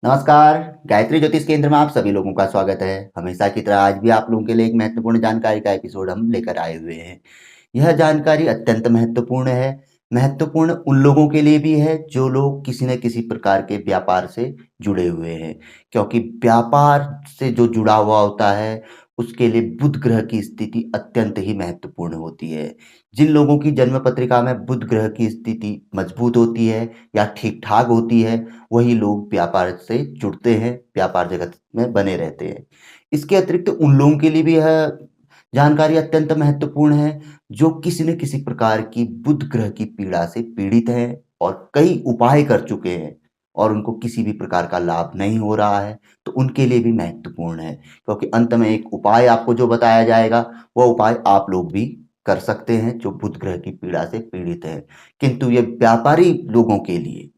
नमस्कार। गायत्री ज्योतिष केंद्र में आप सभी लोगों का स्वागत है। हमेशा की तरह आज भी आप लोगों के लिए एक महत्वपूर्ण जानकारी का एपिसोड हम लेकर आए हुए हैं। यह जानकारी अत्यंत महत्वपूर्ण है। महत्वपूर्ण उन लोगों के लिए भी है जो लोग किसी न किसी प्रकार के व्यापार से जुड़े हुए हैं, क्योंकि व्यापार से जो जुड़ा हुआ होता है उसके लिए बुध ग्रह की स्थिति अत्यंत ही महत्वपूर्ण होती है। जिन लोगों की जन्म पत्रिका में बुध ग्रह की स्थिति मजबूत होती है या ठीक ठाक होती है, वही लोग व्यापार से जुड़ते हैं, व्यापार जगत में बने रहते हैं। इसके अतिरिक्त उन लोगों के लिए भी यह जानकारी अत्यंत महत्वपूर्ण है जो किसी न किसी प्रकार की बुध ग्रह की पीड़ा से पीड़ित हैं और कई उपाय कर चुके हैं और उनको किसी भी प्रकार का लाभ नहीं हो रहा है, तो उनके लिए भी महत्वपूर्ण है, क्योंकि अंत में एक उपाय आपको जो बताया जाएगा वह उपाय आप लोग भी कर सकते हैं जो बुध ग्रह की पीड़ा से पीड़ित हैं। किंतु ये व्यापारी लोगों के लिए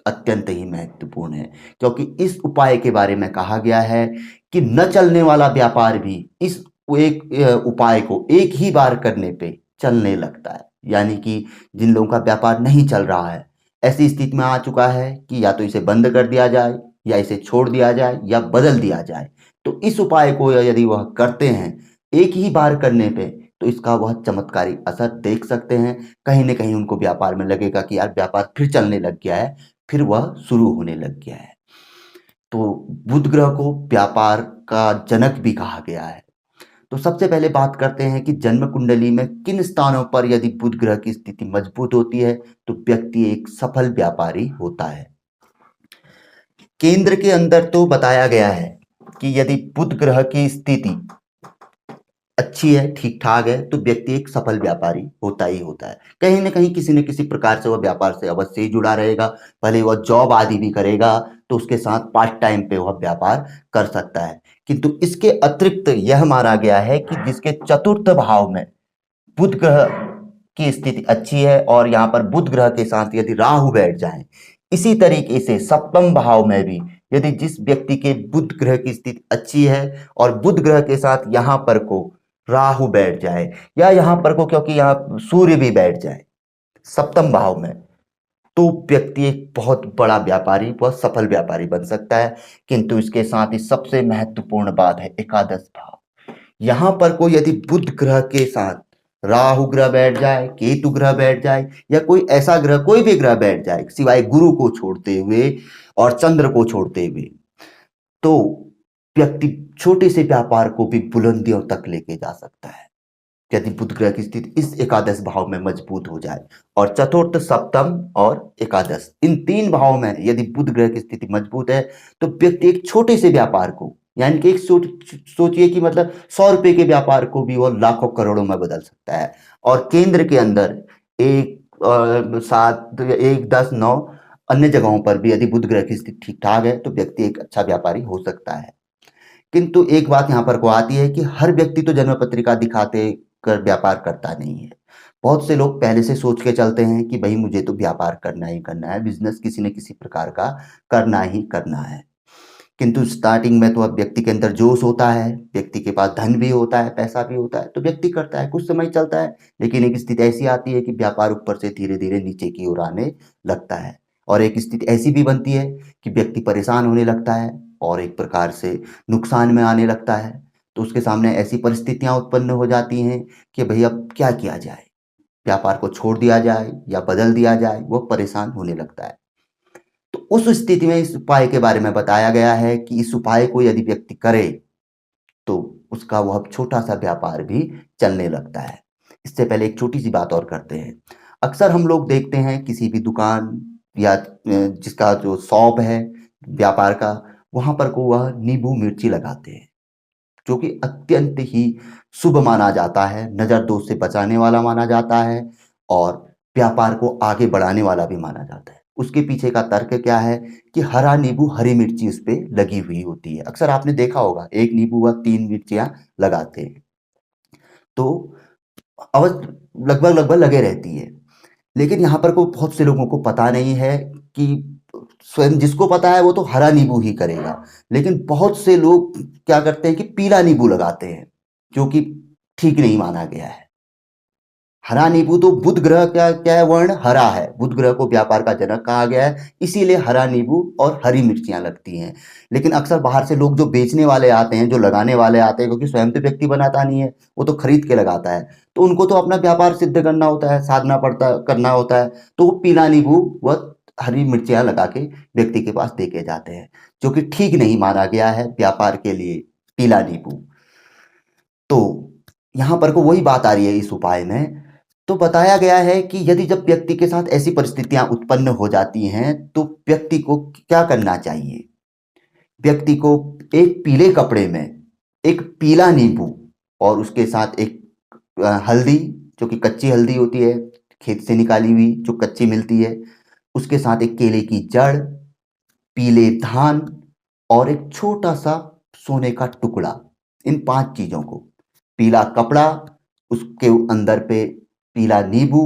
अत्यंत ही महत्वपूर्ण है, क्योंकि इस उपाय के बारे में कहा गया है कि न चलने वाला व्यापार भी इस एक उपाय को एक ही बार करने पे चलने लगता है। यानी कि जिन लोगों का व्यापार नहीं चल रहा है, ऐसी स्थिति में आ चुका है कि या तो इसे बंद कर दिया जाए या इसे छोड़ दिया जाए या बदल दिया जाए, तो इस उपाय को यदि वह करते हैं एक ही बार करने पे, तो इसका वह चमत्कारी असर देख सकते हैं। कहीं न कहीं उनको व्यापार में लगेगा कि यार व्यापार फिर चलने लग गया है, फिर वह शुरू होने लग गया है। तो बुध ग्रह को व्यापार का जनक भी कहा गया है। तो सबसे पहले बात करते हैं कि जन्म कुंडली में किन स्थानों पर यदि बुध ग्रह की स्थिति मजबूत होती है तो व्यक्ति एक सफल व्यापारी होता है। केंद्र के अंदर तो बताया गया है कि यदि बुध ग्रह की स्थिति अच्छी है, ठीक ठाक है, तो व्यक्ति एक सफल व्यापारी होता ही होता है। कहीं न कहीं किसी न किसी प्रकार से वह व्यापार से अवश्य ही जुड़ा रहेगा। भले वह जॉब आदि भी करेगा तो उसके साथ पार्ट टाइम पे वह व्यापार कर सकता है। किंतु इसके अतिरिक्त यह माना गया है कि जिसके चतुर्थ भाव में बुध ग्रह की स्थिति अच्छी है और यहाँ पर बुध ग्रह के साथ यदि राहु बैठ जाए, इसी तरीके से सप्तम भाव में भी यदि जिस व्यक्ति के बुध ग्रह की स्थिति अच्छी है और बुध ग्रह के साथ यहाँ पर को राहु बैठ जाए या यहाँ पर को क्योंकि यहाँ सूर्य भी बैठ जाए सप्तम भाव में, तो व्यक्ति एक बहुत बड़ा व्यापारी, बहुत सफल व्यापारी बन सकता है। किंतु इसके साथ ही सबसे महत्वपूर्ण बात है एकादश भाव। यहाँ पर कोई यदि बुध ग्रह के साथ राहु ग्रह बैठ जाए, केतु ग्रह बैठ जाए या कोई ऐसा ग्रह कोई भी ग्रह बैठ जाए सिवाय गुरु को छोड़ते हुए और चंद्र को छोड़ते हुए, तो व्यक्ति छोटे से व्यापार को भी बुलंदियों तक लेके जा सकता है यदि बुध ग्रह की स्थिति इस एकादश भाव में मजबूत हो जाए। और चतुर्थ, सप्तम और एकादश, इन तीन भावों में यदि बुध ग्रह की स्थिति मजबूत है तो व्यक्ति एक छोटे से व्यापार को, यानी कि एक सोचिए कि मतलब 100 रुपए के व्यापार को भी वो लाखों करोड़ों में बदल सकता है। और केंद्र के अंदर एक 7, 1, 10, 9 अन्य जगहों पर भी यदि बुध ग्रह की स्थिति ठीक ठाक है तो व्यक्ति एक अच्छा व्यापारी हो सकता है। किंतु एक बात यहाँ पर को आती है कि हर व्यक्ति तो जन्म पत्रिका दिखाते कर व्यापार करता नहीं है। बहुत से लोग पहले से सोच के चलते हैं कि भाई मुझे तो व्यापार करना ही करना है, बिजनेस किसी न किसी प्रकार का करना ही करना है। किंतु स्टार्टिंग में तो अब व्यक्ति के अंदर जोश होता है, व्यक्ति के पास धन भी होता है, पैसा भी होता है, तो व्यक्ति करता है, कुछ समय चलता है, लेकिन एक स्थिति ऐसी आती है कि व्यापार ऊपर से धीरे धीरे नीचे की ओर आने लगता है। और एक स्थिति ऐसी भी बनती है कि व्यक्ति परेशान होने लगता है और एक प्रकार से नुकसान में आने लगता है। तो उसके सामने ऐसी परिस्थितियां उत्पन्न हो जाती हैं कि भाई अब क्या किया जाए, व्यापार को छोड़ दिया जाए या बदल दिया जाए, वो परेशान होने लगता है। तो उस स्थिति में इस उपाय के बारे में बताया गया है कि इस उपाय को यदि व्यक्ति करे तो उसका वह छोटा सा व्यापार भी चलने लगता है। इससे पहले एक छोटी सी बात और करते हैं। अक्सर हम लोग देखते हैं किसी भी दुकान या जिसका जो शॉप है व्यापार का, वहां पर को वह नींबू मिर्ची लगाते हैं, जो कि अत्यंत ही शुभ माना जाता है, नजर दोष से बचाने वाला माना जाता है और व्यापार को आगे बढ़ाने वाला भी माना जाता है। उसके पीछे का तर्क क्या है कि हरा नींबू हरी मिर्ची उस पे लगी हुई होती है। अक्सर आपने देखा होगा एक नींबू व 3 मिर्चियाँ लगाते हैं। तो अवश्य लगभग लगभग लगे रहती है। लेकिन यहाँ पर को बहुत से लोगों को पता नहीं है कि स्वयं जिसको पता है वो तो हरा नींबू ही करेगा। लेकिन बहुत से लोग क्या करते हैं कि पीला नींबू लगाते हैं, जो कि ठीक नहीं माना गया है। हरा नींबू, तो बुध ग्रह का क्या है, वर्ण हरा है, बुध ग्रह को व्यापार का जनक कहा गया है, इसीलिए हरा नींबू और हरी मिर्चियां लगती हैं। लेकिन अक्सर बाहर से लोग जो बेचने वाले आते हैं, जो लगाने वाले आते हैं, क्योंकि स्वयं तो व्यक्ति बनाता नहीं है, वो तो खरीद के लगाता है, तो उनको तो अपना व्यापार सिद्ध करना होता है, साधना पड़ता करना होता है, तो वो पीला नींबू व हरी मिर्चियां लगा के व्यक्ति के पास दे के जाते हैं, जो कि ठीक नहीं माना गया है व्यापार के लिए पीला नींबू। तो यहाँ पर को वही बात आ रही है इस उपाय में। तो बताया गया है कि यदि जब व्यक्ति के साथ ऐसी परिस्थितियां उत्पन्न हो जाती हैं, तो व्यक्ति को क्या करना चाहिए। व्यक्ति को एक पीले कपड़े में एक पीला नींबू और उसके साथ एक हल्दी, जो कि कच्ची हल्दी होती है, खेत से निकाली हुई जो कच्ची मिलती है, उसके साथ एक केले की जड़, पीले धान और एक छोटा सा सोने का टुकड़ा, इन 5 चीजों को, पीला कपड़ा, उसके अंदर पे पीला नींबू,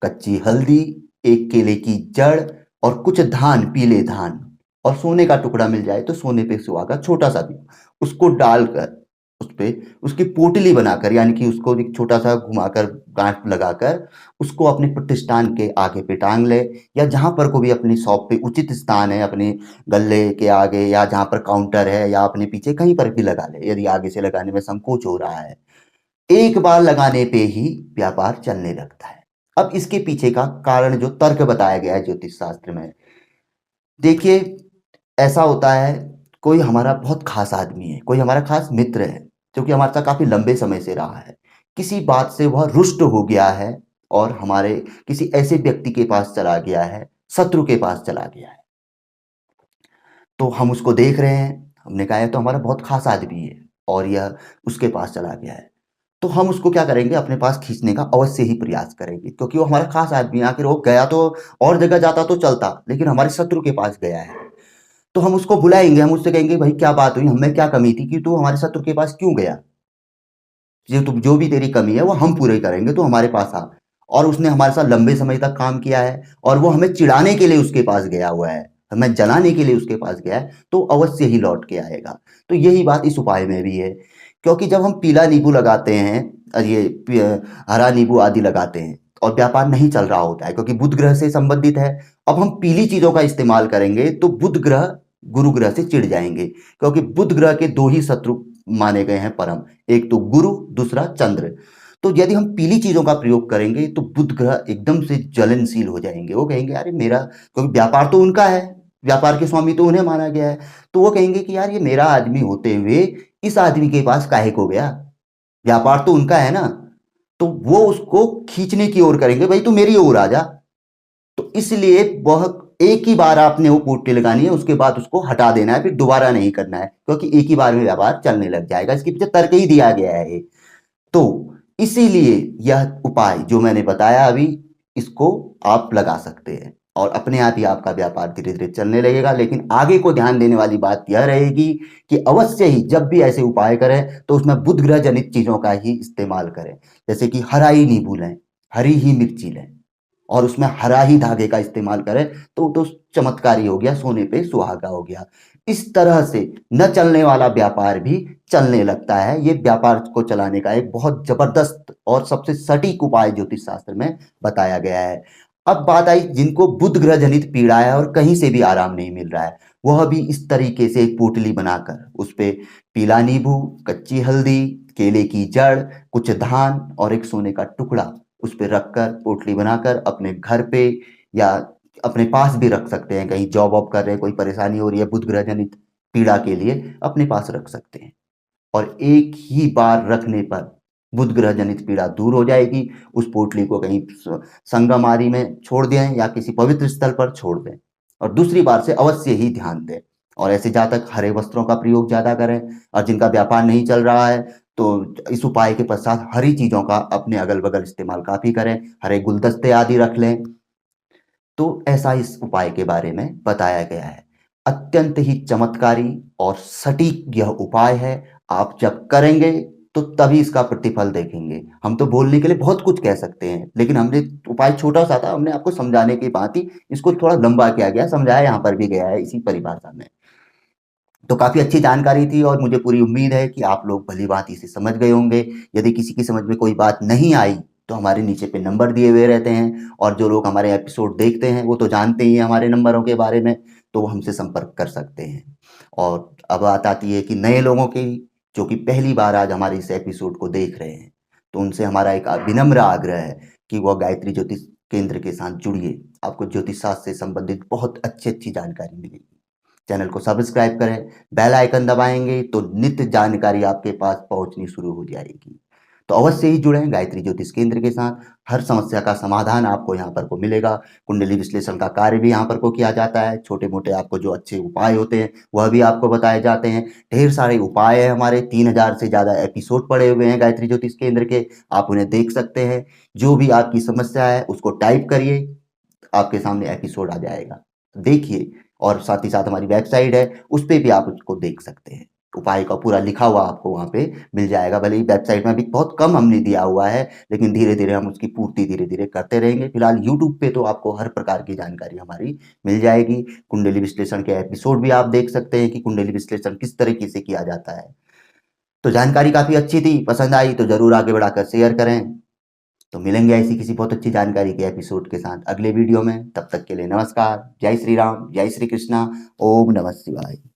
कच्ची हल्दी, एक केले की जड़ और कुछ धान, पीले धान, और सोने का टुकड़ा मिल जाए तो सोने पे सुहागा छोटा सा भी, उसको डालकर उस पे उसकी पोटली बनाकर, यानी कि उसको एक छोटा सा घुमाकर गांठ लगाकर उसको अपने प्रतिष्ठान के आगे पे टांग ले, या जहां पर को भी अपनी शॉप पे उचित स्थान है, अपने गल्ले के आगे या जहां पर काउंटर है या अपने पीछे कहीं पर भी लगा ले, यदि आगे से लगाने में संकोच हो रहा है। एक बार लगाने पे ही व्यापार चलने लगता है। अब इसके पीछे का कारण जो तर्क बताया गया है ज्योतिष शास्त्र में, देखिए, ऐसा होता है, कोई हमारा बहुत खास आदमी है, कोई हमारा खास मित्र है, जो कि हमारे साथ काफी लंबे समय से रहा है, किसी बात से वह रुष्ट हो गया है और हमारे किसी ऐसे व्यक्ति के पास चला गया है, शत्रु के पास चला गया है, तो हम उसको देख रहे हैं, हमने कहा है तो हमारा बहुत खास आदमी है और यह उसके पास चला गया है, तो हम उसको क्या करेंगे, अपने पास खींचने का अवश्य ही प्रयास करेंगे, क्योंकि वो हमारा खास आदमी है। आखिर वो गया तो और जगह जाता तो चलता, लेकिन हमारे शत्रु के पास गया है, तो हम उसको बुलाएंगे, हम उससे कहेंगे भाई क्या बात हुई, हमें क्या कमी थी कि तू हमारे शत्रु के पास क्यों गया, जो भी तेरी कमी है वो हम पूरे करेंगे, तो हमारे पास आ। और उसने हमारे साथ लंबे समय तक काम किया है और वो हमें चिढ़ाने के लिए उसके पास गया हुआ है, हमें जलाने के लिए उसके पास गया है, तो अवश्य ही लौट के आएगा। तो यही बात इस उपाय में भी है, क्योंकि जब हम पीला नींबू लगाते हैं, हरा नींबू आदि लगाते हैं और व्यापार नहीं चल रहा होता है, क्योंकि बुध ग्रह से संबंधित है, अब हम पीली चीजों का इस्तेमाल करेंगे तो बुध ग्रह गुरु ग्रह से चिढ़ जाएंगे, क्योंकि बुध ग्रह के 2 ही शत्रु माने गए हैं परम, एक तो गुरु, दूसरा चंद्र। तो यदि हम पीली चीजों का प्रयोग करेंगे तो बुध ग्रह एकदम से ज्वलनशील हो जाएंगे, वो कहेंगे अरे मेरा, क्योंकि व्यापार तो उनका है, व्यापार के स्वामी तो उन्हें माना गया है, तो वो कहेंगे कि यार ये मेरा आदमी होते हुए इस आदमी के पास काहे को गया, व्यापार तो उनका है ना, तो वो उसको खींचने की ओर करेंगे, भाई तू मेरी ओर आ जा। तो इसलिए वह एक ही बार आपने वो पोटली लगानी है, उसके बाद उसको हटा देना है, फिर दोबारा नहीं करना है, क्योंकि एक ही बार में व्यापार चलने लग जाएगा, इसके पीछे तर्क ही दिया गया है ये। तो इसीलिए यह उपाय जो मैंने बताया अभी, इसको आप लगा सकते हैं और अपने आप ही आपका व्यापार धीरे धीरे चलने लगेगा। लेकिन आगे को ध्यान देने वाली बात यह रहेगी कि अवश्य ही जब भी ऐसे उपाय करें तो उसमें बुध ग्रह जनित चीजों का ही इस्तेमाल करें, जैसे कि हरा ही नींबू लें, हरी ही मिर्ची लें और उसमें हरा ही धागे का इस्तेमाल करें, तो चमत्कारी हो गया, सोने पे सुहागा हो गया। इस तरह से न चलने वाला व्यापार भी चलने लगता है। ये व्यापार को चलाने का एक बहुत जबरदस्त और सबसे सटीक उपाय ज्योतिष शास्त्र में बताया गया है। अब बात आई जिनको बुध ग्रह जनित पीड़ा है और कहीं से भी आराम नहीं मिल रहा है, वह भी इस तरीके से एक पोटली बनाकर उस पे पीला नींबू, कच्ची हल्दी, केले की जड़, कुछ धान और एक सोने का टुकड़ा उस पे रखकर, पोटली बनाकर अपने घर पे या अपने पास भी रख सकते हैं, कहीं जॉब वॉब कर रहे हैं, कोई परेशानी हो रही है बुध ग्रह जनित पीड़ा के लिए, अपने पास रख सकते हैं और एक ही बार रखने पर बुध ग्रह जनित पीड़ा दूर हो जाएगी। उस पोटली को कहीं संगम आदि में छोड़ दें या किसी पवित्र स्थल पर छोड़ दें और दूसरी बार से अवश्य ही ध्यान दें। और ऐसे जातक हरे वस्त्रों का प्रयोग ज्यादा करें, और जिनका व्यापार नहीं चल रहा है तो इस उपाय के पश्चात हरी चीजों का अपने अगल बगल इस्तेमाल काफी करें, हरे गुलदस्ते आदि रख लें। तो ऐसा इस उपाय के बारे में बताया गया है। अत्यंत ही चमत्कारी और सटीक यह उपाय है। आप जब करेंगे तो तभी इसका प्रतिफल देखेंगे। हम तो बोलने के लिए बहुत कुछ कह सकते हैं, लेकिन हमने उपाय छोटा सा था, हमने आपको समझाने की बात ही इसको थोड़ा लंबा किया गया, समझाया यहाँ पर भी गया है इसी परिभाषा में। तो काफी अच्छी जानकारी थी और मुझे पूरी उम्मीद है कि आप लोग भली भांति इसे समझ गए होंगे। यदि किसी की समझ में कोई बात नहीं आई तो हमारे नीचे पे नंबर दिए हुए रहते हैं, और जो लोग हमारे एपिसोड देखते हैं वो तो जानते ही हैं हमारे नंबरों के बारे में, तो वो हमसे संपर्क कर सकते हैं। और अब बात आती है कि नए लोगों की, जो कि पहली बार आज हमारे इस एपिसोड को देख रहे हैं, तो उनसे हमारा एक विनम्र आग्रह है कि वह गायत्री ज्योतिष केंद्र के साथ जुड़िए। आपको ज्योतिष शास्त्र से संबंधित बहुत अच्छी अच्छी जानकारी मिलेगी। चैनल को सब्सक्राइब करें, बेल आइकन दबाएंगे तो नित्य जानकारी आपके पास पहुंचनी शुरू हो जाएगी। तो अवश्य ही जुड़ें गायत्री ज्योतिष केंद्र के साथ। हर समस्या का समाधान आपको यहाँ पर को मिलेगा। कुंडली विश्लेषण का कार्य भी यहाँ पर को किया जाता है। छोटे मोटे आपको जो अच्छे उपाय होते हैं वह भी आपको बताए जाते हैं। ढेर सारे उपाय हैं, हमारे 3000 से ज़्यादा एपिसोड पड़े हुए हैं गायत्री ज्योतिष केंद्र के, आप उन्हें देख सकते हैं। जो भी आपकी समस्या है उसको टाइप करिए, आपके सामने एपिसोड आ जाएगा, देखिए। और साथ ही साथ हमारी वेबसाइट है, उस पे भी आप उसको देख सकते हैं। उपाय का पूरा लिखा हुआ आपको वहाँ पे मिल जाएगा। भले ही वेबसाइट में अभी बहुत कम हमने दिया हुआ है, लेकिन धीरे धीरे हम उसकी पूर्ति धीरे धीरे करते रहेंगे। फिलहाल यूट्यूब पे तो आपको हर प्रकार की जानकारी हमारी मिल जाएगी। कुंडली विश्लेषण के एपिसोड भी आप देख सकते हैं कि कुंडली विश्लेषण किस तरीके से किया जाता है। तो जानकारी काफ़ी अच्छी थी, पसंद आई तो ज़रूर आगे बढ़ाकर शेयर करें। तो मिलेंगे ऐसी किसी बहुत अच्छी जानकारी के एपिसोड के साथ अगले वीडियो में। तब तक के लिए नमस्कार। जय श्री राम, जय श्री कृष्णा, ओम नमः शिवाय।